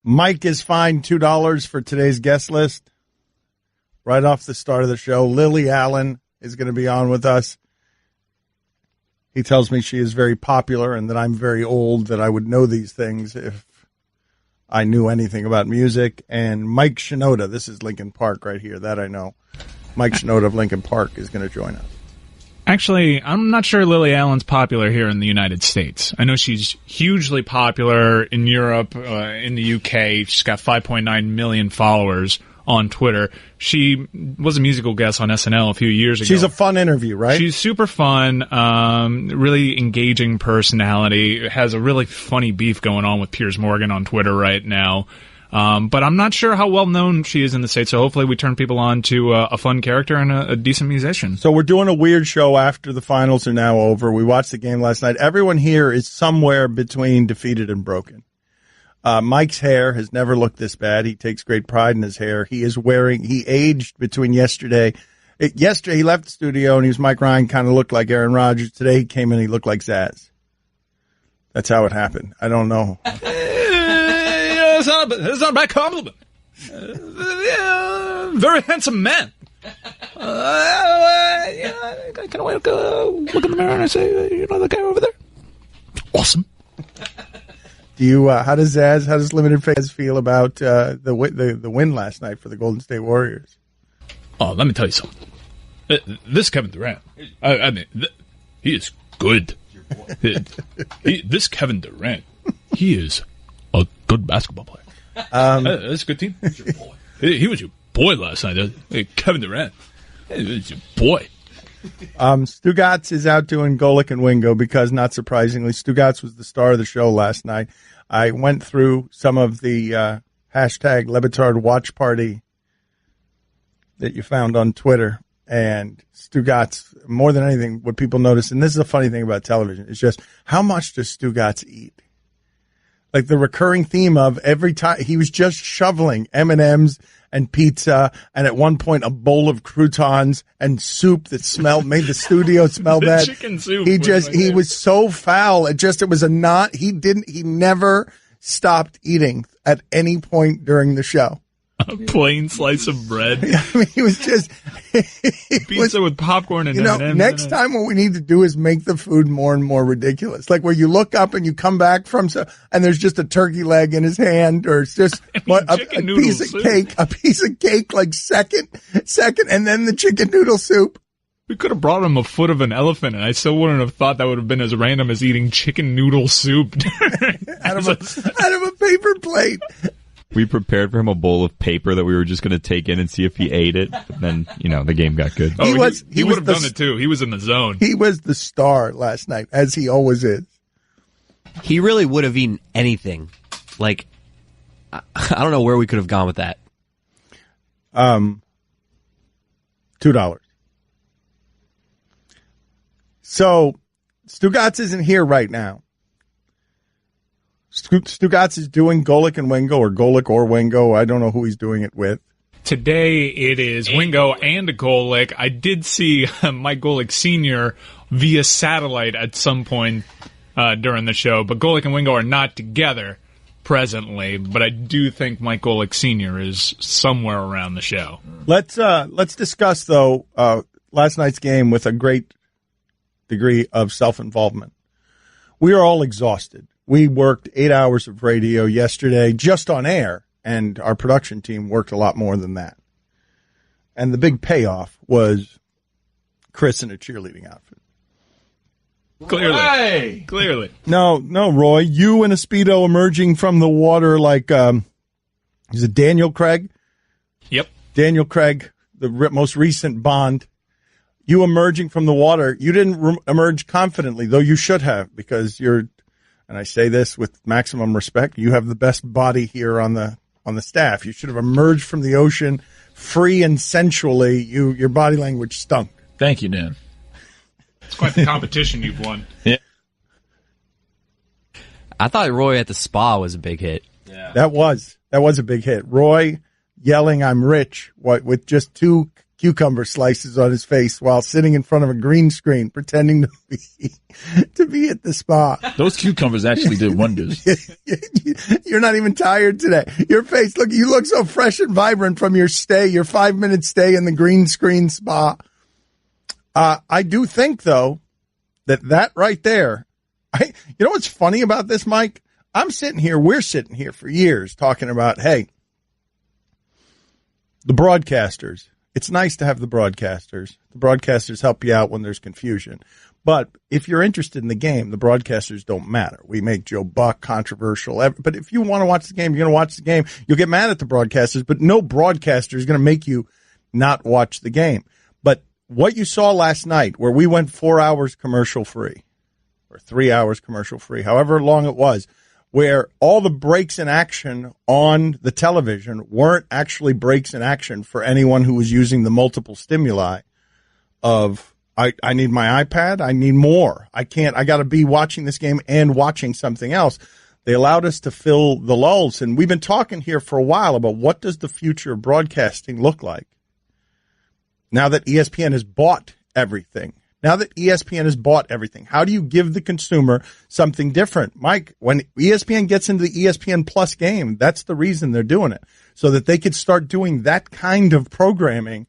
Mike is fined $2 for today's guest list. Right off the start of the show, Lily Allen is going to be on with us. He tells me she is very popular and that I'm very old, that I would know these things if I knew anything about music. And Mike Shinoda, this is Lincoln Park right here, that I know. Mike Shinoda of Lincoln Park is going to join us. Actually, I'm not sure Lily Allen's popular here in the United States. I know she's hugely popular in Europe, in the UK. She's got 5.9 million followers on Twitter. She was a musical guest on SNL a few years ago. She's a fun interview, right? She's super fun, really engaging personality, has a really funny beef going on with Piers Morgan on Twitter right now. But I'm not sure how well known she is in the States, so hopefully we turn people on to a fun character and a decent musician. So we're doing a weird show after the finals are now over. We watched the game last night. Everyone here is somewhere between defeated and broken. Mike's hair has never looked this bad. He takes great pride in his hair. He aged between yesterday. Yesterday he left the studio and he was Mike Ryan, kind of looked like Aaron Rodgers. Today he came in, he looked like Zaz. That's how it happened. I don't know. It's not a bad compliment. Very handsome man. I kind of want to look in the mirror and I say, you know, the guy over there? Awesome. Do you? How does Limited Phase feel about the win last night for the Golden State Warriors? Oh, let me tell you something. This Kevin Durant, I mean, he is good. This Kevin Durant, he is a good basketball player. That's a good team. He was your boy. He was your boy last night. Kevin Durant, he was your boy. Stugotz is out doing Golic and Wingo because, not surprisingly, Stugotz was the star of the show last night. I went through some of the hashtag Batard watch party that you found on Twitter, and Stugotz, more than anything, what people notice, and this is a funny thing about television, is just how much does Stugotz eat? Like the recurring theme of every time he was just shoveling M&Ms and pizza, and at one point a bowl of croutons and soup that made the studio smell bad. Chicken soup. He was so foul. He never stopped eating at any point during the show. A plain slice of bread. I mean, he was just pizza with popcorn and M&Ms. Next time, what we need to do is make the food more and more ridiculous. Like where you look up and you come back from and there's just a turkey leg in his hand, or it's just a piece of cake, like second, and then the chicken noodle soup. We could have brought him a foot of an elephant, and I still wouldn't have thought that would have been as random as eating chicken noodle soup out of a paper plate. We prepared for him a bowl of paper that we were just going to take in and see if he ate it. But then, the game got good. Oh, he would have done it too. He was in the zone. He was the star last night, as he always is. He really would have eaten anything. Like, I don't know where we could have gone with that. $2. So, Stugotz isn't here right now. Stugotz is doing Golic and Wingo, or Golic or Wingo. I don't know who he's doing it with. Today it is Wingo and Golic. I did see Mike Golic Sr. via satellite at some point during the show, but Golic and Wingo are not together presently. But I do think Mike Golic Sr. is somewhere around the show. Let's discuss, though, last night's game with a great degree of self-involvement. We are all exhausted. We worked 8 hours of radio yesterday just on air, and our production team worked a lot more than that. And the big payoff was Chris in a cheerleading outfit. Clearly. No, Roy. You in a Speedo emerging from the water like, is it Daniel Craig? Yep. Daniel Craig, the most recent Bond. You emerging from the water. You didn't emerge confidently, though you should have, because you're, and I say this with maximum respect, you have the best body here on the staff. You should have emerged from the ocean free and sensually. Your body language stunk. Thank you, Dan. It's quite the competition you've won. Yeah. I thought Roy at the spa was a big hit. Yeah. That was a big hit. Roy yelling, "I'm rich," with just two cucumber slices on his face while sitting in front of a green screen pretending to be at the spa. Those cucumbers actually did wonders. You're not even tired today. Your face, you look so fresh and vibrant from your 5-minute stay in the green screen spa. I do think, though, that right there, you know what's funny about this, Mike? we're sitting here for years talking about, hey, the broadcasters. It's nice to have the broadcasters. The broadcasters help you out when there's confusion. But if you're interested in the game, the broadcasters don't matter. We make Joe Buck controversial. But if you want to watch the game, you're going to watch the game. You'll get mad at the broadcasters, but no broadcaster is going to make you not watch the game. But what you saw last night, where we went 4 hours commercial free, or 3 hours commercial free, however long it was, where all the breaks in action on the television weren't actually breaks in action for anyone who was using the multiple stimuli of, I need my iPad, I need more. I got to be watching this game and watching something else. They allowed us to fill the lulls, and we've been talking here for a while about what does the future of broadcasting look like now that ESPN has bought everything. Now that ESPN has bought everything, how do you give the consumer something different? Mike, when ESPN gets into the ESPN Plus game, that's the reason they're doing it, so that they could start doing that kind of programming,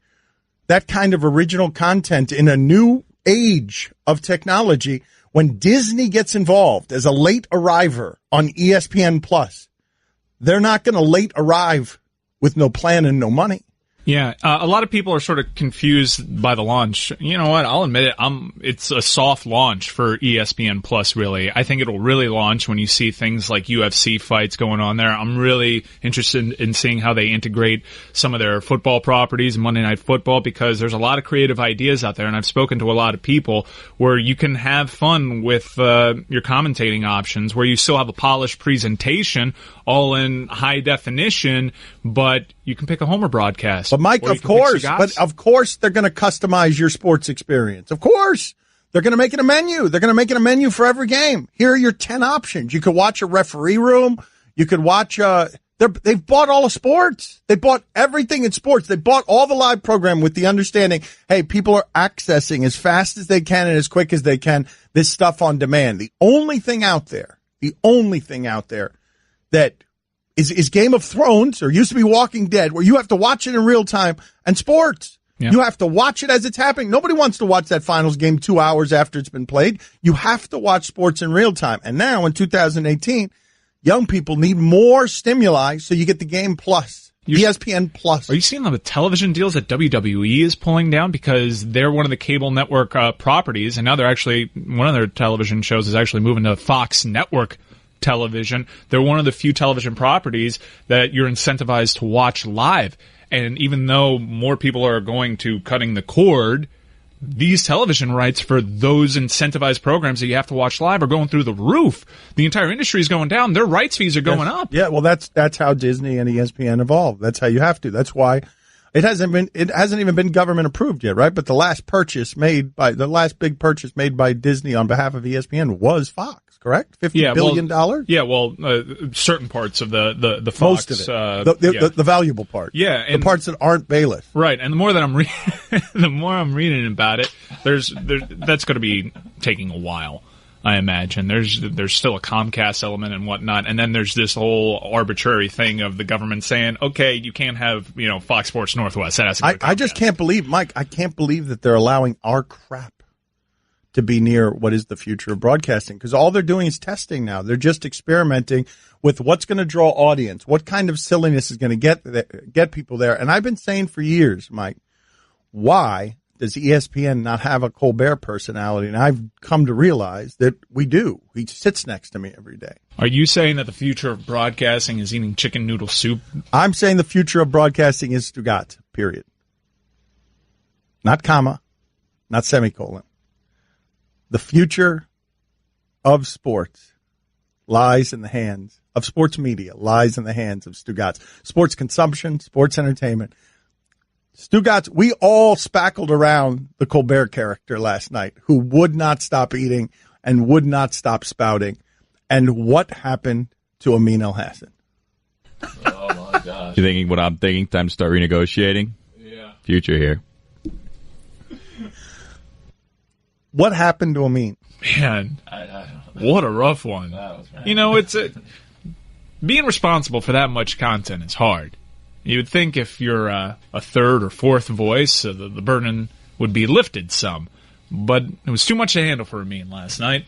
that kind of original content in a new age of technology. When Disney gets involved as a late arriver on ESPN Plus, they're not going to late arrive with no plan and no money. Yeah, a lot of people are sort of confused by the launch. You know what? I'll admit it. It's a soft launch for ESPN Plus, really. I think it'll really launch when you see things like UFC fights going on there. I'm really interested in seeing how they integrate some of their football properties, Monday Night Football, because there's a lot of creative ideas out there, and I've spoken to a lot of people where you can have fun with your commentating options, where you still have a polished presentation, all in high definition, but you can pick a Homer broadcast. But Mike, of course they're going to customize your sports experience. Of course. They're going to make it a menu. They're going to make it a menu for every game. Here are your 10 options. You could watch a referee room. You could watch, they've bought all of sports. They bought everything in sports. They bought all the live program with the understanding, hey, people are accessing as fast as they can and as quick as they can this stuff on demand. The only thing out there that is Game of Thrones, or used to be Walking Dead, where you have to watch it in real time, and sports. Yeah. You have to watch it as it's happening. Nobody wants to watch that finals game 2 hours after it's been played. You have to watch sports in real time. And now in 2018, young people need more stimuli, so you get the Game Plus. ESPN Plus. Are you seeing the television deals that WWE is pulling down because they're one of the cable network properties, and now they're actually, one of their television shows is actually moving to Fox Network television. They're one of the few television properties that you're incentivized to watch live. And even though more people are going to cutting the cord, these television rights for those incentivized programs that you have to watch live are going through the roof. The entire industry is going down. Their rights fees are going up. Yeah, well, that's how Disney and ESPN evolved. That's how you have to. That's why it hasn't even been government approved yet, right? But the last big purchase made by Disney on behalf of ESPN was Fox. Correct? $50 billion? Yeah, well, certain parts of the Fox. Most of it. The valuable part. Yeah. And the parts that aren't bailiff. Right. And the more that I'm reading about it, that's going to be taking a while, I imagine. There's still a Comcast element and whatnot. And then there's this whole arbitrary thing of the government saying, okay, you can't have, Fox Sports Northwest. That has to go to Comcast. I just can't believe, Mike, that they're allowing our crap to be near what is the future of broadcasting, because all they're doing is testing now. They're just experimenting with what's going to draw audience, what kind of silliness is going to get people there. And I've been saying for years, Mike, why does ESPN not have a Colbert personality? And I've come to realize that we do. He sits next to me every day. Are you saying that the future of broadcasting is eating chicken noodle soup? I'm saying the future of broadcasting is Stugotz, period. Not comma, not semicolon. The future of sports lies in the hands of sports media, lies in the hands of Stugotz. Sports consumption, sports entertainment. Stugotz, we all spackled around the Colbert character last night, who would not stop eating and would not stop spouting. And what happened to Amin El-Hassan? Oh, my gosh. You thinking what I'm thinking? Time to start renegotiating? Yeah. Future here. What happened to Amin? Man, what a rough one. You know, being responsible for that much content is hard. You would think if you're a third or fourth voice, the burden would be lifted some. But it was too much to handle for Amin last night,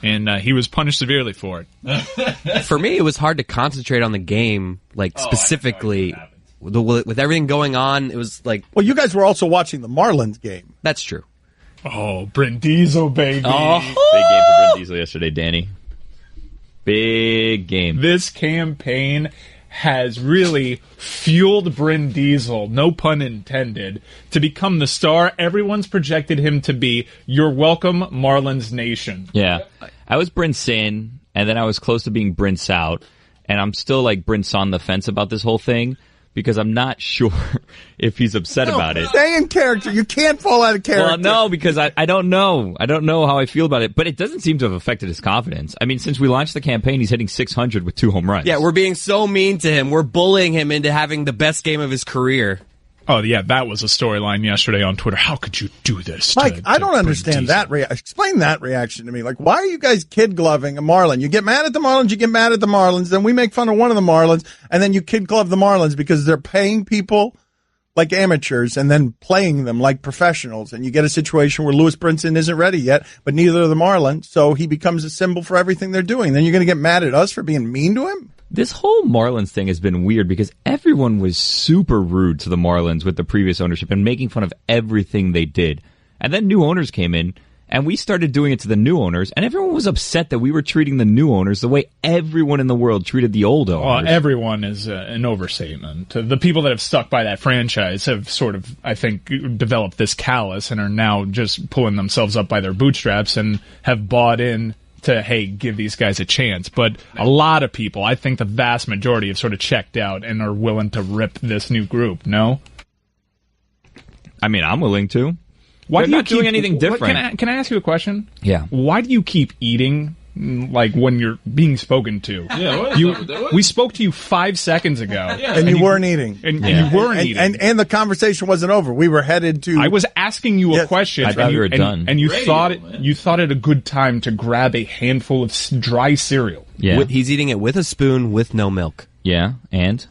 and he was punished severely for it. For me, it was hard to concentrate on the game, specifically. With everything going on, it was like... Well, you guys were also watching the Marlins game. That's true. Oh, Brindizzo, baby. Oh. Big game for Brindizzo yesterday, Danny. Big game. This campaign has really fueled Brindizzo, no pun intended, to become the star everyone's projected him to be. You're welcome, Marlins Nation. Yeah. I was Brinson, and then I was close to being Brince out, and I'm still like Brince on the fence about this whole thing, because I'm not sure if he's upset about it. Stay in character. You can't fall out of character. Well, no, because I don't know. I don't know how I feel about it. But it doesn't seem to have affected his confidence. I mean, since we launched the campaign, he's hitting 600 with 2 home runs. Yeah, we're being so mean to him. We're bullying him into having the best game of his career. Oh, yeah, that was a storyline yesterday on Twitter. How could you do this? Mike, I don't understand that. Explain that reaction to me. Like, why are you guys kid-gloving a Marlin? You get mad at the Marlins, you get mad at the Marlins, then we make fun of one of the Marlins, and then you kid-glove the Marlins because they're paying people like amateurs and then playing them like professionals. And you get a situation where Lewis Brinson isn't ready yet, but neither are the Marlins, so he becomes a symbol for everything they're doing. Then you're going to get mad at us for being mean to him? This whole Marlins thing has been weird because everyone was super rude to the Marlins with the previous ownership and making fun of everything they did. And then new owners came in, and we started doing it to the new owners, and everyone was upset that we were treating the new owners the way everyone in the world treated the old owners. Well, everyone is an overstatement. The people that have stuck by that franchise have sort of, I think, developed this callous and are now just pulling themselves up by their bootstraps and have bought in to, hey, give these guys a chance. But a lot of people, I think the vast majority, have sort of checked out and are willing to rip this new group, no? I mean, I'm willing to. Why They're not doing anything different. Can I ask you a question? Yeah. Why do you keep eating like when you're being spoken to? Yeah, we spoke to you 5 seconds ago. Yeah. And you weren't eating. And you weren't eating. And the conversation wasn't over. We were headed to... I was asking you a question. I thought you were done. And you Radio, thought it a good time to grab a handful of dry cereal. Yeah. He's eating it with a spoon with no milk. Yeah, and?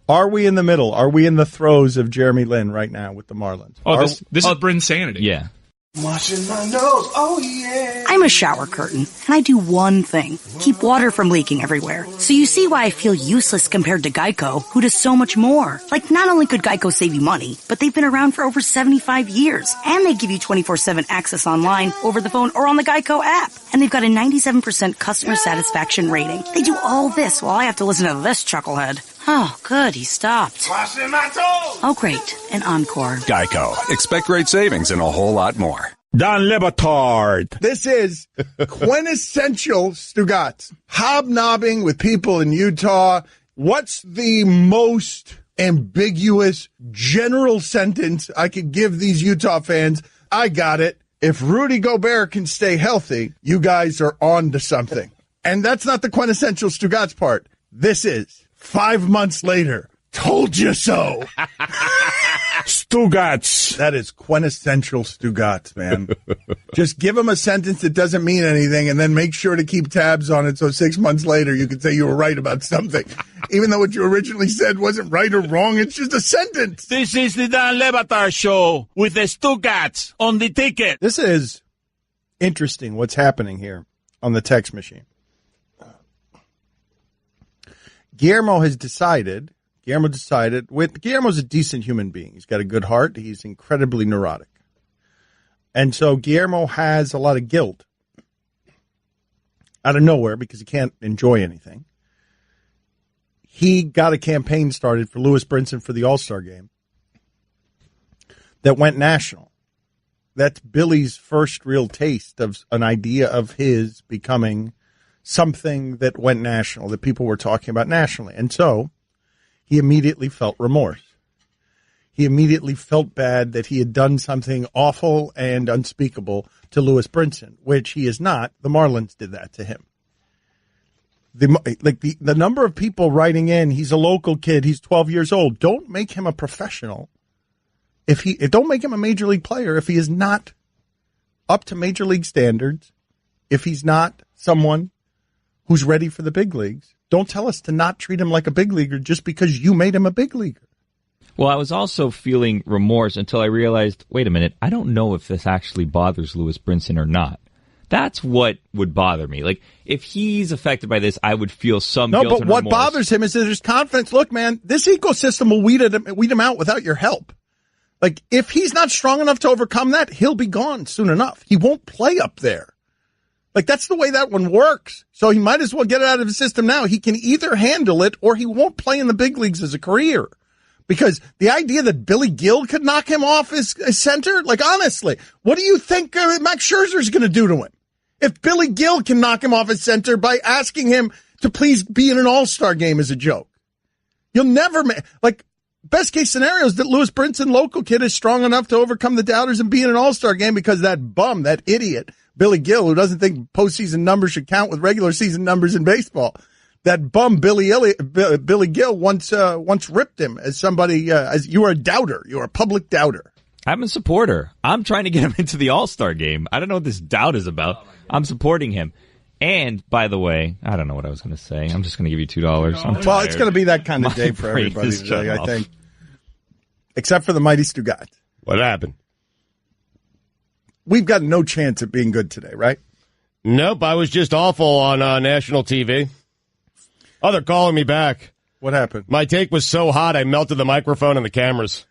Are we in the middle? Are we in the throes of Jeremy Lin right now with the Marlins? Oh, this is Brinsanity. Yeah. Washing my nose, oh yeah. I'm a shower curtain, and I do one thing. Keep water from leaking everywhere. So you see why I feel useless compared to Geico, who does so much more. Like, not only could Geico save you money, but they've been around for over 75 years. And they give you 24/7 access online, over the phone, or on the Geico app. And they've got a 97% customer satisfaction rating. They do all this while I have to listen to this chucklehead. Oh, good, he stopped. Washing my toes. Oh, great, an encore. Geico. Expect great savings and a whole lot more. Don Batard. This is quintessential Stugotz. Hobnobbing with people in Utah. What's the most ambiguous general sentence I could give these Utah fans? I got it. If Rudy Gobert can stay healthy, you guys are on to something. And that's not the quintessential Stugotz part. This is 5 months later. Told you so. Stugotz. That is quintessential Stugotz, man. Just give them a sentence that doesn't mean anything and then make sure to keep tabs on it so 6 months later you can say you were right about something. Even though what you originally said wasn't right or wrong, it's just a sentence. This is the Dan Le Batard Show with the Stugotz on the ticket. This is interesting what's happening here on the text machine. Guillermo's decided, Guillermo's a decent human being. He's got a good heart. He's incredibly neurotic. And so Guillermo has a lot of guilt out of nowhere because he can't enjoy anything. He got a campaign started for Lewis Brinson for the All-Star game that went national. That's Billy's first real taste of an idea of his becoming something that went national, that people were talking about nationally. And so he immediately felt remorse. He immediately felt bad that he had done something awful and unspeakable to Lewis Brinson, which he is not. The Marlins did that to him. The number of people writing in, he's a local kid, he's 12 years old. Don't make him a professional. Don't make him a major league player if he is not up to major league standards, if he's not someone who's ready for the big leagues, don't tell us to not treat him like a big leaguer just because you made him a big leaguer. Well, I was also feeling remorse until I realized, wait a minute, I don't know if this actually bothers Lewis Brinson or not. That's what would bother me. Like, if he's affected by this, I would feel some guilt and remorse. No, but what bothers him is that there's confidence. Look, man, this ecosystem will weed him out without your help. Like, if he's not strong enough to overcome that, he'll be gone soon enough. He won't play up there. Like, that's the way that one works. So he might as well get it out of his system now. He can either handle it or he won't play in the big leagues as a career. Because the idea that Billy Gill could knock him off his center, like, honestly, what do you think Max Scherzer's going to do to him? If Billy Gill can knock him off his center by asking him to please be in an all-star game as a joke. You'll never best case scenario is that Lewis Brinson, local kid, is strong enough to overcome the doubters and be in an all-star game because that bum, that idiot, Billy Gill, who doesn't think postseason numbers should count with regular season numbers in baseball. That bum Billy Gill once ripped him as somebody, as you are a doubter. You are a public doubter. I'm a supporter. I'm trying to get him into the All-Star game. I don't know what this doubt is about. I'm supporting him. And, by the way, I don't know what I was going to say. I'm just going to give you $2. Well, it's going to be that kind of day for everybody today, I think. Except for the mighty Stugotz. What happened? We've got no chance at being good today, right? Nope, I was just awful on national TV. Oh, they're calling me back. What happened? My take was so hot, I melted the microphone and the cameras.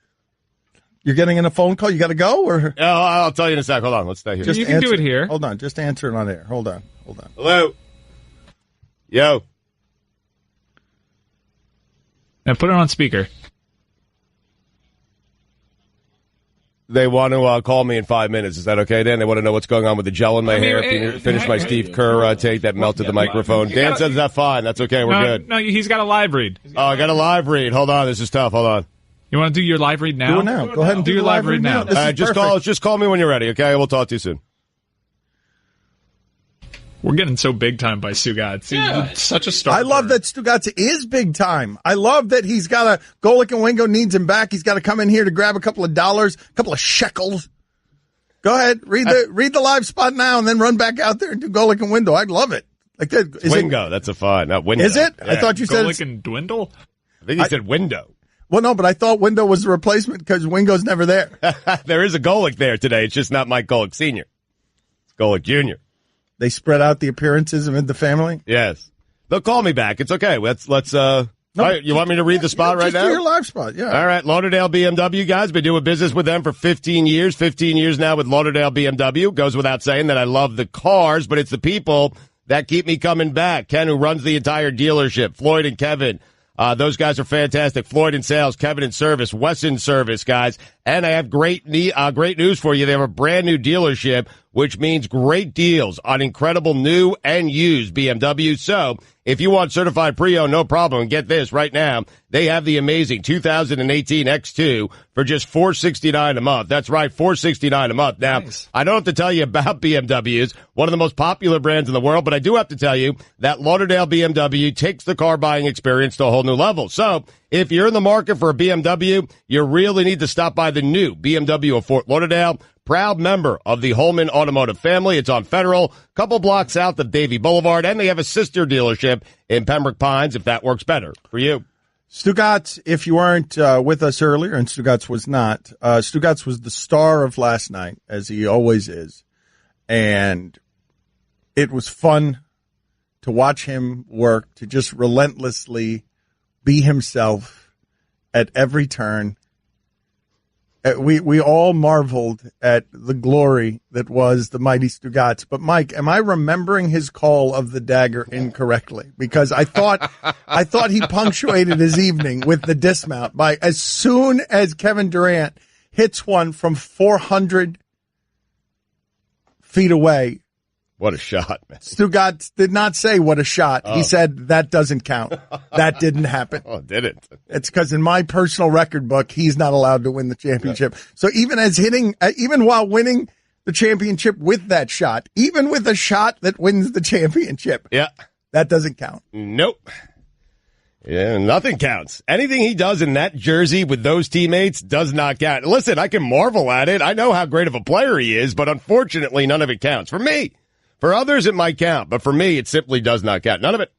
You're getting in a phone call? You got to go? Or? Oh, I'll tell you in a sec. Hold on. Let's stay here. You can do it here. Hold on. Just answer it on air. Hold on. Hello? Yo. And put it on speaker. They want to call me in 5 minutes. Is that okay, Dan? They want to know what's going on with the gel in my hair. Finish my Steve Kerr take that melted the microphone. Dan says that's fine. That's okay. We're good. No, he's got a live read. Oh, I got a live read. Hold on. This is tough. Hold on. You want to do your live read now? Do it now. Go ahead and do your live read now. Just call me when you're ready, okay? We'll talk to you soon. We're getting so big time by Stugotz. Yeah. Such a star. I love that Stugotz is big time. I love that he's got Golic and Wingo needs him back. He's got to come in here to grab a couple of dollars, a couple of shekels. Go ahead, read the live spot now, and then run back out there and do Golic and Wingo. I'd love it. Like that. Wingo, that's a fun. Not Window. Is it? Yeah. I thought you said Golic and Dwindle. I think you said Window. Well, no, but I thought Window was the replacement because Wingo's never there. There is a Golic there today. It's just not Mike Golic Sr. It's Golic Jr. They spread out the appearances of the family? Yes. They'll call me back. It's okay. Let's all right, you want me to read the spot right now? Just do your live spot, yeah. All right, Lauderdale BMW, guys. Been doing business with them for 15 years. 15 years now with Lauderdale BMW. Goes without saying that I love the cars, but it's the people that keep me coming back. Ken, who runs the entire dealership, Floyd and Kevin. Those guys are fantastic. Floyd in sales, Kevin in service, Wes in service, guys. And I have great news for you. They have a brand new dealership, which means great deals on incredible new and used BMW. So if you want certified pre-owned, no problem. And get this right now. They have the amazing 2018 X2 for just $469 a month. That's right, $469 a month. Now, nice. I don't have to tell you about BMWs, one of the most popular brands in the world, but I do have to tell you that Lauderdale BMW takes the car buying experience to a whole new level. So if you're in the market for a BMW, you really need to stop by the new BMW of Fort Lauderdale. Proud member of the Holman Automotive family. It's on Federal, couple blocks south of Davie Boulevard, and they have a sister dealership in Pembroke Pines, if that works better for you. Stugotz, if you weren't with us earlier, and Stugotz was not, Stugotz was the star of last night, as he always is. And it was fun to watch him work, to just relentlessly be himself at every turn. We all marveled at the glory that was the mighty Stugotz. But Mike, am I remembering his call of the dagger incorrectly? Because I thought he punctuated his evening with the dismount by as soon as Kevin Durant hits one from 400 feet away. What a shot, man. Stugotz did not say what a shot. Oh. He said that doesn't count. That didn't happen. Oh, did it? It's because in my personal record book, he's not allowed to win the championship. Yeah. So even while winning the championship with that shot, even with a shot that wins the championship, yeah, that doesn't count. Nope. Yeah, nothing counts. Anything he does in that jersey with those teammates does not count. Listen, I can marvel at it. I know how great of a player he is, but unfortunately, none of it counts. For me. For others, it might count, but for me, it simply does not count. None of it.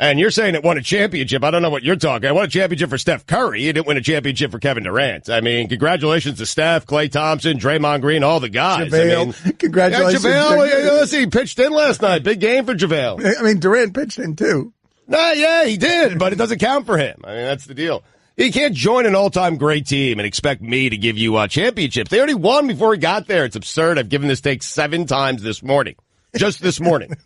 And you're saying it won a championship. I don't know what you're talking. I won a championship for Steph Curry. He didn't win a championship for Kevin Durant. I mean, congratulations to Steph, Klay Thompson, Draymond Green, all the guys. JaVale, congratulations. Yeah, JaVale, let's see, he pitched in last night. Big game for JaVale. I mean, Durant pitched in too. Yeah, he did, but it doesn't count for him. I mean, that's the deal. You can't join an all-time great team and expect me to give you championships. They already won before he got there. It's absurd. I've given this take 7 times this morning. Just this morning.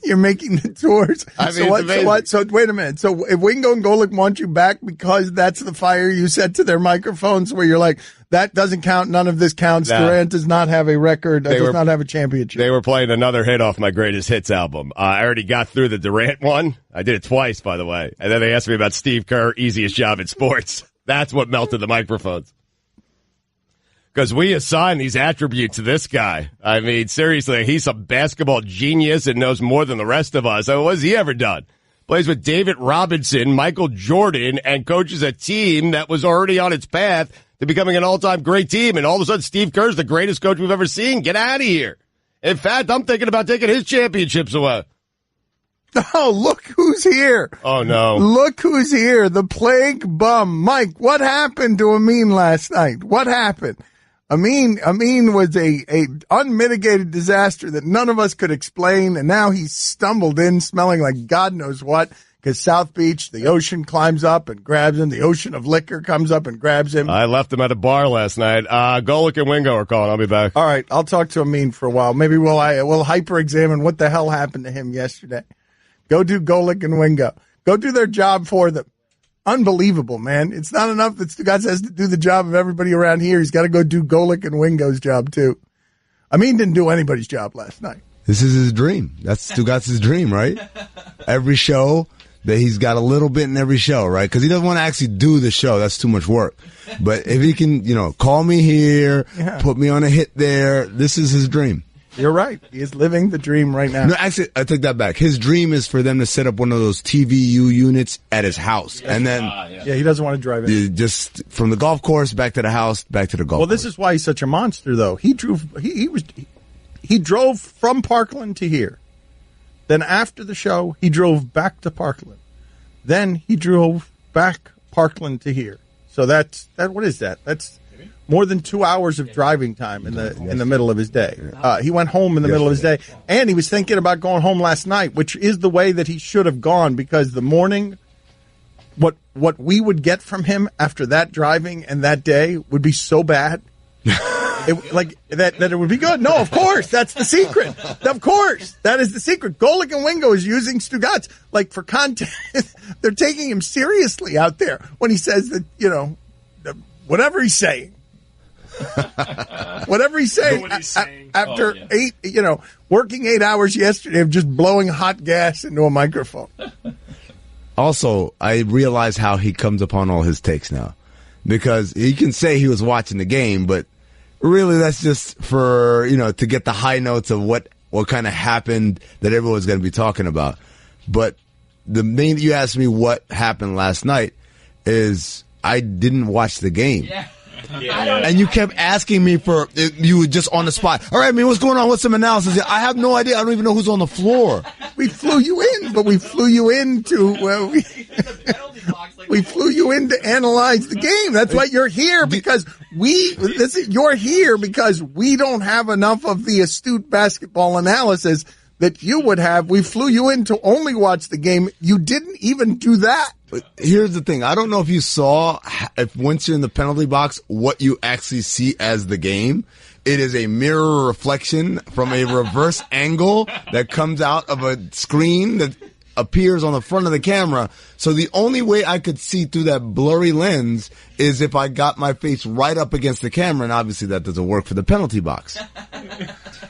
You're making the tours. I mean, So wait a minute. So if Wingo and Golic want you back because that's the fire you set to their microphones where you're like, that doesn't count. None of this counts. No. Durant does not have a record. Does not have a championship. They were playing another hit off my greatest hits album. I already got through the Durant one. I did it twice, by the way. And then they asked me about Steve Kerr, easiest job in sports. That's what melted the microphones. Because we assign these attributes to this guy. I mean, seriously, he's a basketball genius and knows more than the rest of us. So what has he ever done? Plays with David Robinson, Michael Jordan, and coaches a team that was already on its path to becoming an all-time great team. And all of a sudden, Steve Kerr's the greatest coach we've ever seen. Get out of here. In fact, I'm thinking about taking his championships away. Oh, look who's here. Oh, no. Look who's here. The plague bum. Mike, what happened to Amin last night? What happened? Amin was a unmitigated disaster that none of us could explain, and now he's stumbled in smelling like God knows what, because South Beach, the ocean climbs up and grabs him. The ocean of liquor comes up and grabs him. I left him at a bar last night. Golic and Wingo are calling. I'll be back. All right, I'll talk to Amin for a while. Maybe we'll hyper-examine what the hell happened to him yesterday. Go do Golic and Wingo. Go do their job for them. Unbelievable, man. It's not enough that Stugotz has to do the job of everybody around here. He's got to go do Golic and Wingo's job, too. Amin didn't do anybody's job last night. This is his dream. That's Stugotz's dream, right? Every show, that he's got a little bit in every show, right? Because he doesn't want to actually do the show. That's too much work. But if he can, call me here, put me on a hit there, this is his dream. You're right. He is living the dream right now. No, actually, I take that back. His dream is for them to set up one of those TVU units at his house. And then... Yeah, he doesn't want to drive in. Just from the golf course, back to the house, back to the golf course. Well, this is why he's such a monster, though. He drove from Parkland to here. Then after the show, he drove back to Parkland. Then he drove back Parkland to here. So what is that? That's more than 2 hours of driving time in the middle of his day. He went home in the middle of his day, and he was thinking about going home last night, which is the way that he should have gone, because the morning, what we would get from him after that driving and that day would be so bad. That it would be good. No, of course, that's the secret. Of course, that is the secret. Golic and Wingo is using Stugotz for content. They're taking him seriously out there when he says that whatever he's saying. Whatever he's saying, after working 8 hours yesterday of just blowing hot gas into a microphone. Also, I realize how he comes upon all his takes now, because he can say he was watching the game, but really that's just for, to get the high notes of what kind of happened that everyone's going to be talking about. But the thing that you asked me what happened last night is I didn't watch the game. Yeah. And you kept asking me you were just on the spot. All right, what's going on? What's some analysis? I have no idea. I don't even know who's on the floor. We flew you in, but we flew you in to, we flew you in to analyze the game. That's why you're here, because you're here because we don't have enough of the astute basketball analysis that you would have. We flew you in to only watch the game. You didn't even do that. But here's the thing. I don't know if you saw, once you're in the penalty box, what you actually see as the game. It is a mirror reflection from a reverse angle that comes out of a screen that appears on the front of the camera. So the only way I could see through that blurry lens is if I got my face right up against the camera, and obviously that doesn't work for the penalty box.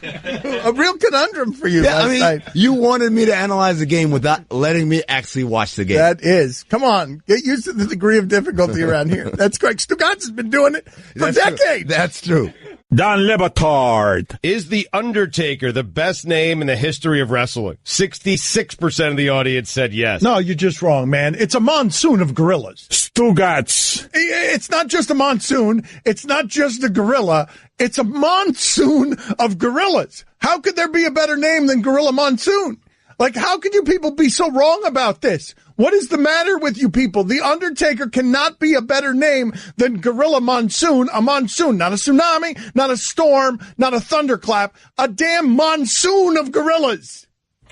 A real conundrum for you last night. You wanted me to analyze the game without letting me actually watch the game. That is. Come on. Get used to the degree of difficulty around here. That's correct. Stugotz has been doing it for decades. True. That's true. Dan Le Batard. Is The Undertaker the best name in the history of wrestling? 66% of the audience said yes. No, you're just wrong, man. It's a monsoon of gorillas. Stugotz. It's not just a monsoon. It's not just a gorilla. It's a monsoon of gorillas. How could there be a better name than Gorilla Monsoon? Like, how could you people be so wrong about this? What is the matter with you people? The Undertaker cannot be a better name than Gorilla Monsoon. A monsoon, not a tsunami, not a storm, not a thunderclap. A damn monsoon of gorillas.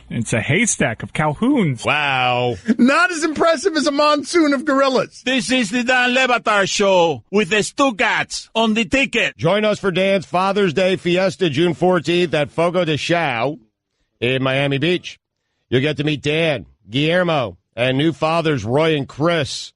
It's a haystack of Calhouns. Wow. Not as impressive as a monsoon of gorillas. This is the Dan Le Batard Show with the Stugotz on the ticket. Join us for Dan's Father's Day Fiesta June 14th at Fogo de Chao in Miami Beach. You'll get to meet Dan, Guillermo, and new fathers Roy and Chris,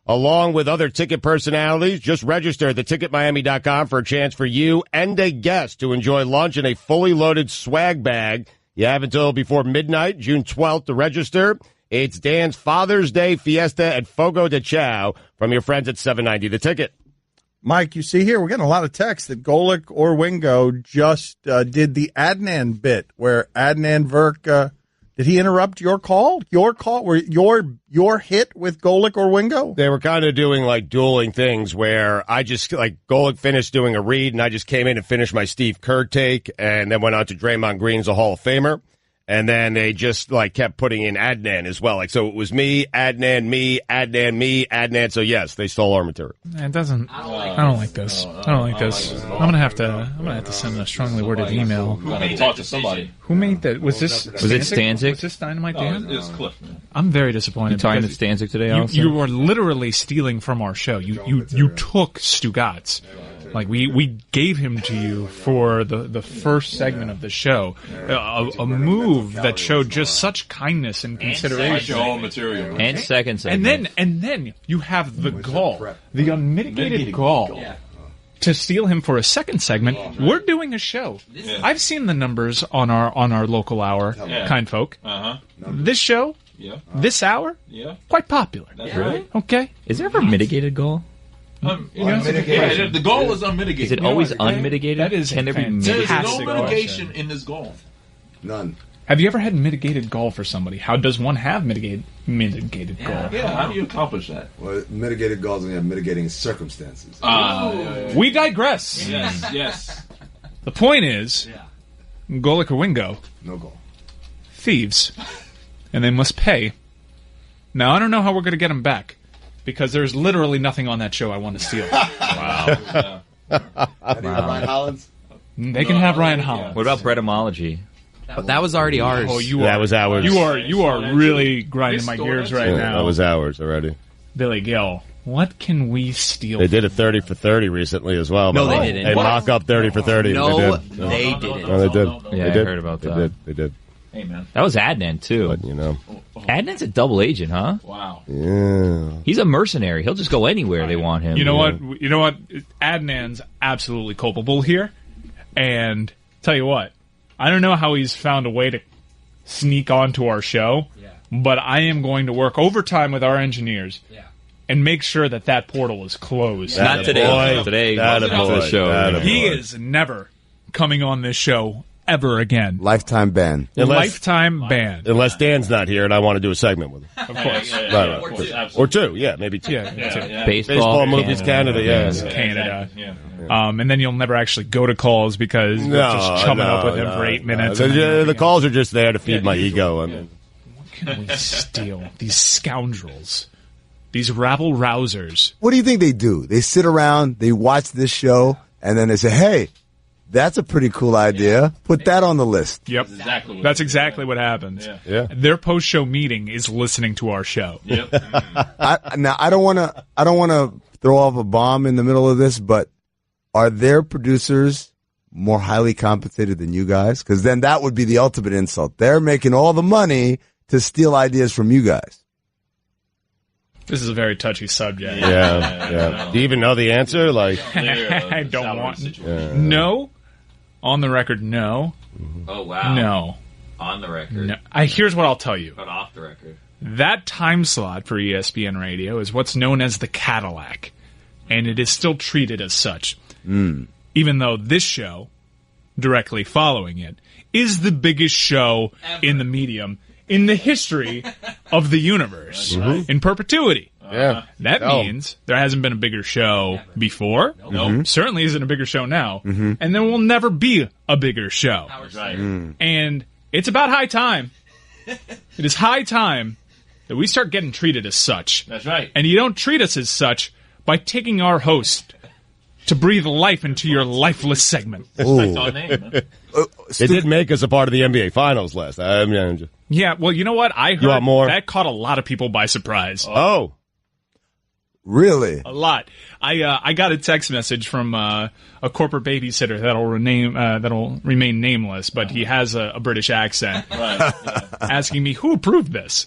along with other ticket personalities. Just register at theticketmiami.com for a chance for you and a guest to enjoy lunch in a fully loaded swag bag. You have until before midnight, June 12th, to register. It's Dan's Father's Day Fiesta at Fogo de Chao from your friends at 790 The Ticket. Mike, you see here, we're getting a lot of texts that Golic or Wingo just did the Adnan bit where Adnan Verk... did he interrupt your call? Your hit with Golic or Wingo? They were kind of doing like dueling things where I just like Golic finished doing a read and I just came in and finished my Steve Kerr take and then went on to Draymond Green's a Hall of Famer. And then they just like kept putting in Adnan as well. Like, so it was me, Adnan, me, Adnan, me, Adnan. So yes, they stole our material. It doesn't. I don't like this. I'm gonna have to send a strongly worded email. Talk to somebody. Who made that? Was this? Was it Stanzik? Was this Dynamite Dan? It was Cliff, man. I'm very disappointed. You talking to Stanzik today? You were literally stealing from our show. You took Stugotz. Like we gave him to you for the first segment of the show, a move that showed just such kindness and consideration. And second segment. And then you have the gall, the unmitigated gall, to steal him for a second segment. We're doing a show. I've seen the numbers on our local hour, kind folk. This show, this hour, quite popular. Really? Okay. Is there ever mitigated gall? The goal is unmitigated. Is it always unmitigated? That is Can there be There's fantastic no mitigation in this goal. None. Have you ever had mitigated gall for somebody? How does one have mitigated gall? Yeah, how do you accomplish that? Well, mitigated goals when you have mitigating circumstances. We digress. Yes. The point is, Golic or Wingo, No goal. thieves, and they must pay. Now, I don't know how we're going to get them back, because there's literally nothing on that show I want to steal. Wow. Ryan Hollins? They can have Ryan Hollins. What about Breadamology? But that was already ours. Oh, That was ours. You are really grinding my gears right now. That was ours already. Billy Gill, what can we steal? They did a 30 for 30 recently as well. No, they didn't. A mock-up 30 for 30. No, they didn't. didn't. No, they did. Yeah, they did. I heard about that. They did. Hey, man. That was Adnan, too. But, you know. Adnan's a double agent, huh? Wow. Yeah. He's a mercenary. He'll just go anywhere they want him. You know what? Adnan's absolutely culpable here. And tell you what, I don't know how he's found a way to sneak onto our show, but I am going to work overtime with our engineers and make sure that portal is closed. Not today. Boy. Today, That wasn't a on the boy. show. That a He boy. is never coming on this show ever again. Lifetime ban. Lifetime ban. Unless Dan's not here and I want to do a segment with him. Of course. Right. Or two. Yeah, maybe two. Yeah. Baseball, movies, Canada. Yeah. Canada. And then you'll never actually go to calls because we're just chumming up with him for 8 minutes. The calls are just there to feed my ego. I mean, What can we steal? These scoundrels. These rabble-rousers. What do you think they do? They sit around, they watch this show, and then they say, hey, that's a pretty cool idea. Put that on the list. Yep. That's exactly what happens. Yeah. Their post-show meeting is listening to our show. Yep. Now, I don't want to throw off a bomb in the middle of this, but are their producers more highly compensated than you guys? Because then that would be the ultimate insult. They're making all the money to steal ideas from you guys. This is a very touchy subject. Yeah. Do you even know the answer? Like, I don't want. No. On the record, no. Oh, wow. No. On the record. No. Here's what I'll tell you. But off the record. That time slot for ESPN Radio is what's known as the Cadillac, and it is still treated as such. even though this show, directly following it, is the biggest show in the medium in the history of the universe in perpetuity. Yeah. That means there hasn't been a bigger show before. Certainly isn't a bigger show now. And there will never be a bigger show. And it's about high time. It is high time that we start getting treated as such. That's right. And you don't treat us as such by taking our host to breathe life into your lifeless segment. That's our name, man. They did make us a part of the NBA Finals last time. Yeah, well, you know what? I heard want more? That caught a lot of people by surprise. Oh. Really? A lot. I got a text message from a corporate babysitter that'll remain nameless, but he has a British accent, asking me who approved this.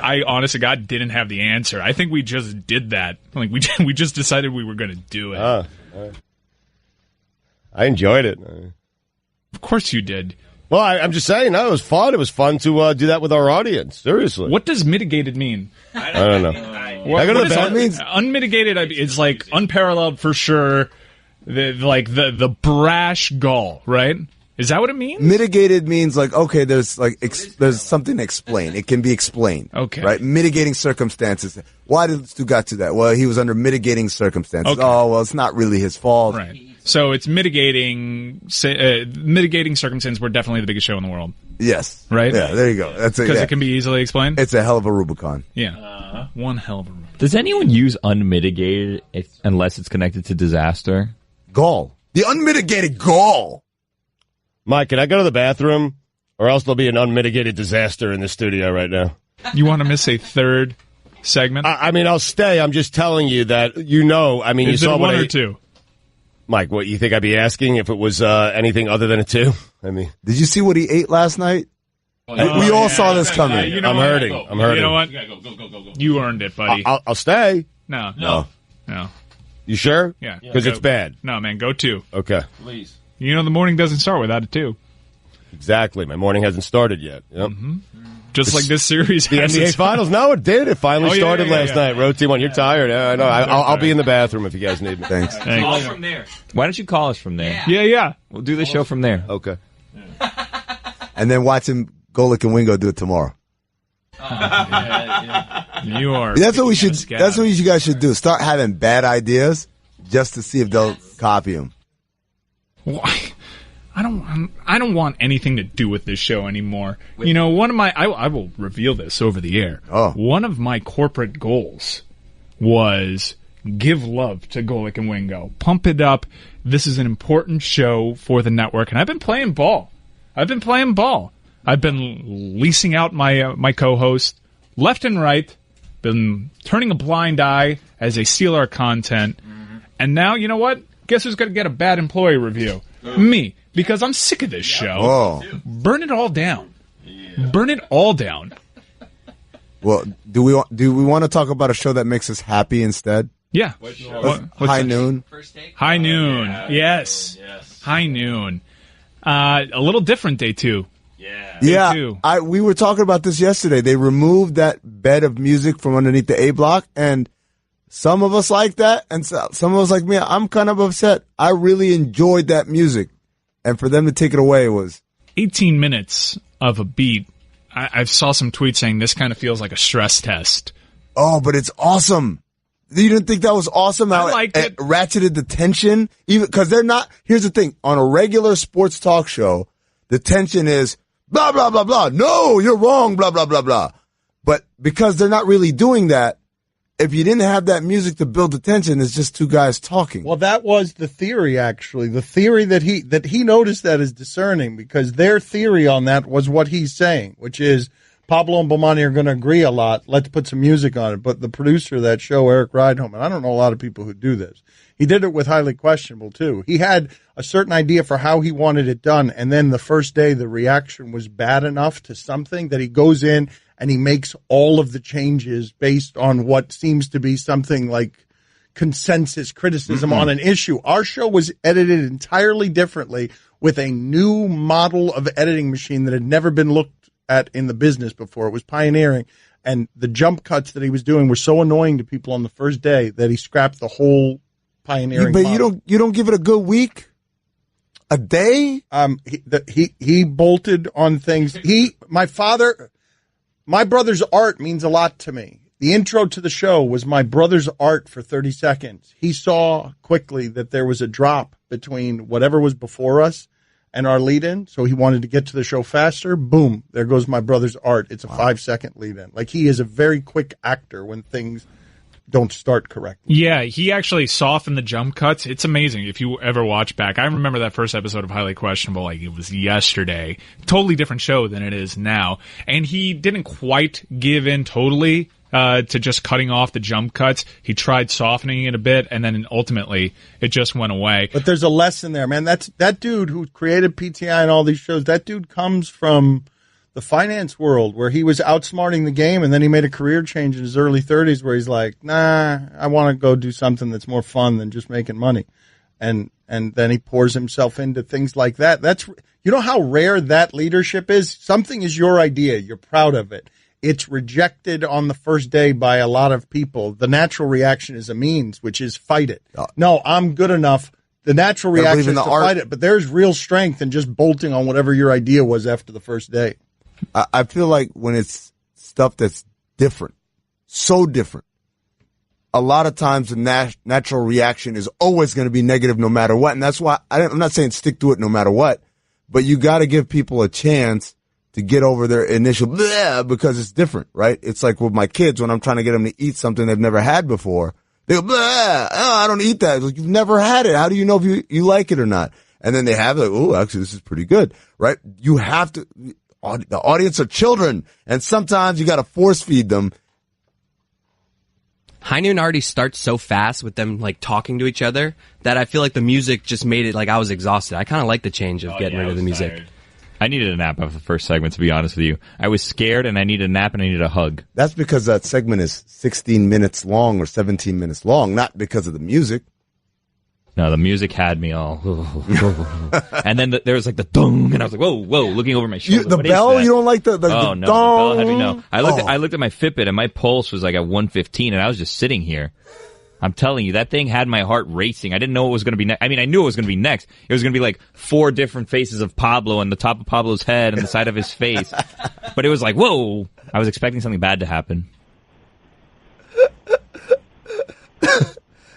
I, honest to God, didn't have the answer. I think we just did that. Like we just decided we were going to do it. I enjoyed it. Of course you did. Well, I'm just saying, no, it was fun. It was fun to do that with our audience. Seriously. What does mitigated mean? I don't know. That means unmitigated. It's like unparalleled for sure. The brash gall, right? Is that what it means? Mitigated means like, okay, there's something to explain. It can be explained. Okay. Right? Mitigating circumstances. Why did Stugotz do that? Well, he was under mitigating circumstances. Okay. Oh, well, it's not really his fault. Right. So it's mitigating circumstances. We're definitely the biggest show in the world. Yes. Right? Yeah, there you go. That's it. Because it can be easily explained? It's a hell of a Rubicon. Yeah. One hell of a Rubicon. Does anyone use unmitigated unless it's connected to disaster? Gall. The unmitigated gall. Mike, can I go to the bathroom? Or else there'll be an unmitigated disaster in the studio right now. You want to miss a third segment? I mean, I'll stay. I'm just telling you that, you Is saw it what one or two? Mike, what, you think I'd be asking if it was anything other than a 2? I mean, did you see what he ate last night? We all saw this coming. I'm hurting. I'm hurting. You know what? Go. You earned it, buddy. I'll stay. No. You sure? Yeah. Because it's bad. No, man, go 2. Okay. Please. You know the morning doesn't start without a 2. Exactly. My morning hasn't started yet. Yep. Just like this series. The NBA Finals. No, it did. It finally started last night. Road team 1. You're tired. Yeah, I know. I'll be in the bathroom if you guys need me. Thanks. Call us from there. Why don't you call us from there? Yeah. We'll do the show from there. Okay. And then watch him Golic and Wingo do it tomorrow. You are. That's what we should. That's what you guys should do. Start having bad ideas just to see if they'll copy them. Why? I don't want anything to do with this show anymore. You know, one of my I will reveal this over the air. Oh. One of my corporate goals was give love to Golic and Wingo. Pump it up. This is an important show for the network, and I've been playing ball. I've been leasing out my co-host left and right. Been turning a blind eye as they steal our content. And now, you know what? Guess who's going to get a bad employee review? Me. Because I'm sick of this show. Oh. Burn it all down. Burn it all down. Well, do we want to talk about a show that makes us happy instead? Yeah. High Noon. High Noon. Yes. High Noon. A little different day 2. Yeah. Day 2. We were talking about this yesterday. They removed that bed of music from underneath the A block, and some of us like that, and some of us like me. I'm kind of upset. I really enjoyed that music. And for them to take it away was 18 minutes of a beat. I saw some tweets saying this kind of feels like a stress test. Oh, but it's awesome. You didn't think that was awesome? I liked it. Ratcheted the tension, even because they're not. Here's the thing: on a regular sports talk show, the tension is blah blah blah blah. No, you're wrong. Blah blah blah blah. But because they're not really doing that, if you didn't have that music to build the tension, it's just two guys talking. Well, that was the theory, actually. The theory that he noticed that is discerning, because their theory on that was what he's saying, which is Pablo and Bomani are going to agree a lot. Let's put some music on it. But the producer of that show, Eric Rideholm, and I don't know a lot of people who do this, he did it with Highly Questionable, too. He had a certain idea for how he wanted it done, and then the first day the reaction was bad enough to something that he goes in and he makes all of the changes based on what seems to be something like consensus criticism on an issue. Our show was edited entirely differently with a new model of editing machine that had never been looked at in the business before. It was pioneering, and the jump cuts that he was doing were so annoying to people on the first day that he scrapped the whole pioneering. But model. you don't give it a good week, a day. He bolted on things. My brother's art means a lot to me. The intro to the show was my brother's art for 30 seconds. He saw quickly that there was a drop between whatever was before us and our lead-in, so he wanted to get to the show faster. Boom, there goes my brother's art. It's a 5-second lead-in. Like, he is a very quick actor when things don't start correctly. Yeah, he actually softened the jump cuts. It's amazing if you ever watch back. I remember that first episode of Highly Questionable like it was yesterday. Totally different show than it is now. And he didn't quite give in totally to just cutting off the jump cuts. He tried softening it a bit, and then ultimately it just went away. But there's a lesson there, man. That dude who created PTI and all these shows, that dude comes from the finance world where he was outsmarting the game, and then he made a career change in his early 30s where he's like, nah, I want to go do something that's more fun than just making money. And then he pours himself into things like that. You know how rare that leadership is? Something is your idea. You're proud of it. It's rejected on the first day by a lot of people. The natural reaction is a means, which is fight it. No, I'm good enough. The natural reaction is to fight it, but there's real strength in just bolting on whatever your idea was after the first day. I feel like when it's stuff that's different, so different, a lot of times the natural reaction is always going to be negative no matter what. And that's why I'm not saying stick to it no matter what, but you got to give people a chance to get over their initial bleh because it's different, right? It's like with my kids when I'm trying to get them to eat something they've never had before. They go, bleh, oh, I don't eat that. Like, you've never had it. How do you know if you like it or not? And then they have it. Oh, actually, this is pretty good, right? You have to. The audience are children, and sometimes you got to force feed them. High Noon already starts so fast with them like talking to each other that I feel like the music just made it like I was exhausted. I kind of like the change of getting rid of the music. Tired. I needed a nap after the first segment, to be honest with you. I was scared, and I needed a nap, and I needed a hug. That's because that segment is 16 minutes long or 17 minutes long, not because of the music. No, the music had me all. And then there was like the dong, and I was like, whoa, looking over my shoulder. The bell? You don't like the oh, no, dong? the bell had me, no. I looked at my Fitbit, and my pulse was like at 115, and I was just sitting here. I'm telling you, that thing had my heart racing. I didn't know what was going to be next. I mean, I knew it was going to be next. It was going to be like 4 different faces of Pablo and the top of Pablo's head and the side of his face. But it was like, whoa. I was expecting something bad to happen.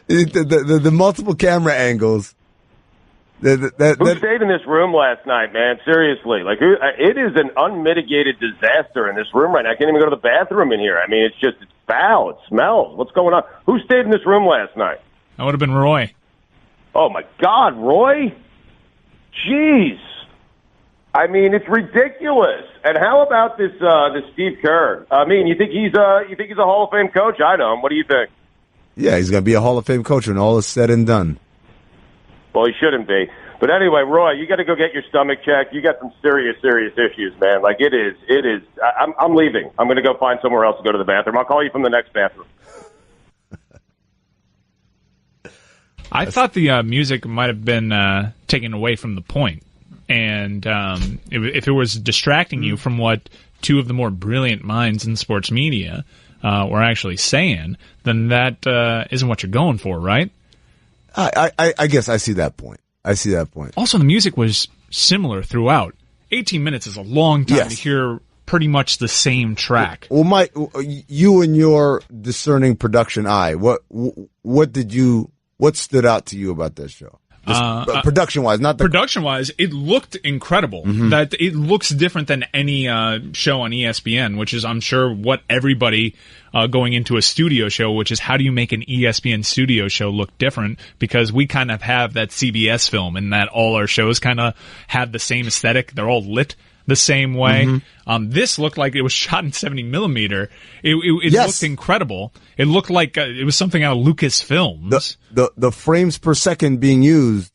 The multiple camera angles. Who stayed in this room last night, man? Seriously. It is an unmitigated disaster in this room right now. I can't even go to the bathroom in here. I mean, it's foul. It smells. What's going on? Who stayed in this room last night? That would have been Roy. Oh, my God, Roy? Jeez. I mean, it's ridiculous. And how about this Steve Kerr? I mean, you think he's a Hall of Fame coach? I don't. What do you think? Yeah, he's going to be a Hall of Fame coach when all is said and done. Well, he shouldn't be. But anyway, Roy, you got to go get your stomach checked. You got some serious issues, man. Like, it is. I'm leaving. I'm going to go find somewhere else to go to the bathroom. I'll call you from the next bathroom. I thought the music might have been taken away from the point. And if it was distracting you from what two of the more brilliant minds in sports media were actually saying, then that isn't what you're going for, right? I guess I see that point. Also, the music was similar throughout. 18 minutes is a long time to hear pretty much the same track. Well, you and your discerning production eye, what stood out to you about this show? Production-wise, Production-wise, it looked incredible. Mm-hmm. That it looks different than any show on ESPN, which is, I'm sure, what everybody going into a studio show, which is how do you make an ESPN studio show look different? Because we kind of have that CBS film, and that all our shows kind of have the same aesthetic. They're all lit the same way. Mm-hmm. This looked like it was shot in 70 millimeter. It looked incredible. It looked like it was something out of Lucasfilms. The frames per second being used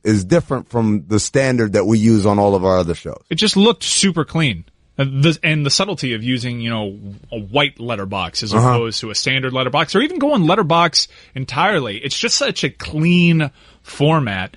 is different from the standard that we use on all of our other shows. It just looked super clean. And the subtlety of using, a white letterbox as opposed to a standard letterbox, or even going letterbox entirely. It's just such a clean format.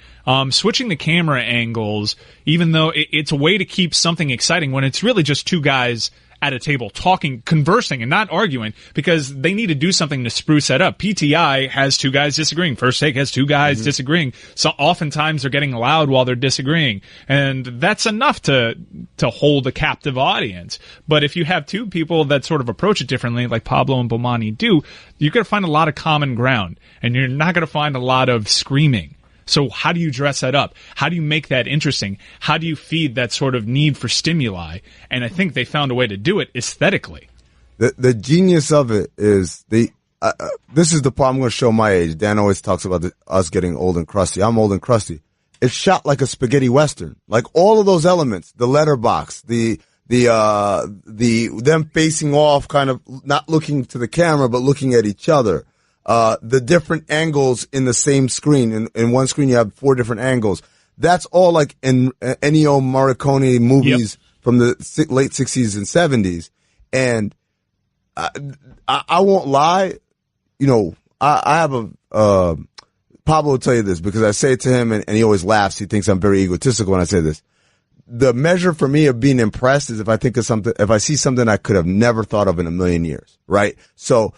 Switching the camera angles, even though it's a way to keep something exciting when it's really just two guys at a table talking, conversing, and not arguing because they need to do something to spruce that up. PTI has two guys disagreeing. First Take has two guys disagreeing. So oftentimes they're getting loud while they're disagreeing. And that's enough to hold a captive audience. But if you have two people that sort of approach it differently, like Pablo and Bomani do, you're going to find a lot of common ground. And you're not going to find a lot of screaming. So how do you dress that up? How do you make that interesting? How do you feed that sort of need for stimuli? And I think they found a way to do it aesthetically. The genius of it is this is the problem. I'm going to show my age. Dan always talks about us getting old and crusty. I'm old and crusty. It's shot like a spaghetti western. Like all of those elements, the letterbox, the them facing off, kind of not looking to the camera, but looking at each other. The different angles in the same screen. In one screen, you have 4 different angles. That's all like in Ennio Morricone movies from the late 60s and 70s. And I won't lie, you know, I have Pablo will tell you this because I say it to him and he always laughs. He thinks I'm very egotistical when I say this. The measure for me of being impressed is if I think of something, if I see something I could have never thought of in a million years, right? So,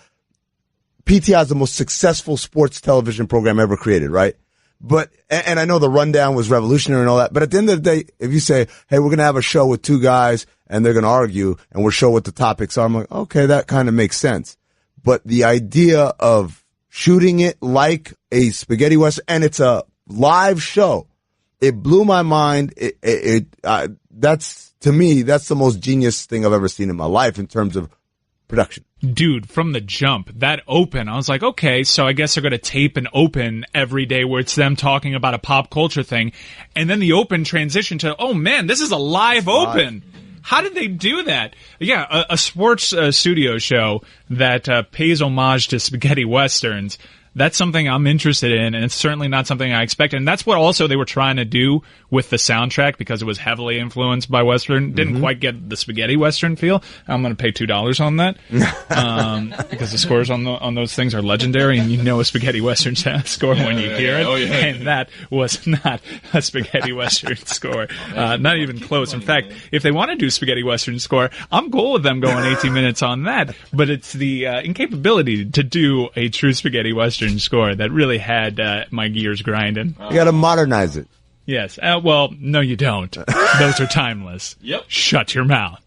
PTI is the most successful sports television program ever created, right? But, and I know the rundown was revolutionary and all that, but at the end of the day, if you say, hey, we're going to have a show with 2 guys and they're going to argue and we'll show what the topics are, I'm like, okay, that kind of makes sense. But the idea of shooting it like a spaghetti western, and it's a live show, it blew my mind. That's, to me, that's the most genius thing I've ever seen in my life in terms of production. Dude, from the jump, that open, I was like, okay, so I guess they're going to tape an open every day where it's them talking about a pop culture thing. And then the open transition to, oh man, this is a live open. How did they do that? Yeah, a sports studio show that pays homage to spaghetti westerns. That's something I'm interested in, and it's certainly not something I expected. And that's what also they were trying to do with the soundtrack because it was heavily influenced by Western. Didn't quite get the spaghetti Western feel. I'm going to pay $2 on that because the scores on those things are legendary, and you know a spaghetti Western score when you hear it. Oh, yeah. And that was not a spaghetti Western score. Not even close. In fact, if they want to do spaghetti Western score, I'm cool with them going 18 minutes on that. But it's the incapability to do a true spaghetti Western score that really had my gears grinding. You got to modernize it. Yes. Well, no, you don't. Those are timeless. Yep. Shut your mouth.